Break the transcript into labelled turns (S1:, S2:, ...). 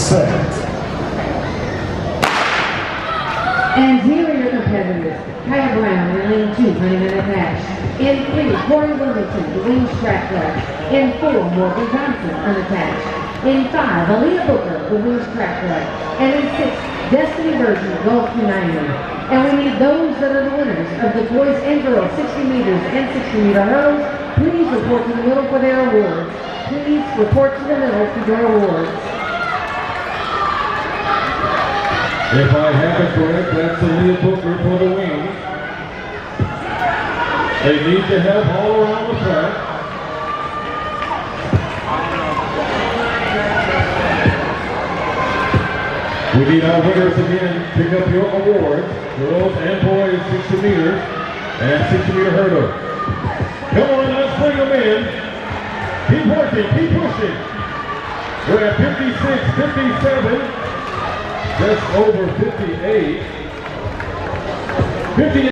S1: set.
S2: And here are your competitors. Kaiyah Brown in lane 2, running an attached. In 3, Corey Wilmington, the wings track clutch. In 4, Morgan Johnson, unattached. In 5, Aaliyah Booker, the wings track clutch. And in 6, Destiny Virgin, Golf United. And we need those that are the winners of the boys and girls 60 meters and 60 meter hurdles. Please report to the middle for their awards. Please report to the middle for your awards.
S3: If I have it correct, that's Aaliyah Booker for the wings. They need to help all around the track. We need our winners again to pick up your awards, girls and boys 60 meters and 60 meter hurdle. Come on, let's bring them in. Keep working, keep pushing. We're at 56, 57, just over 58. 58.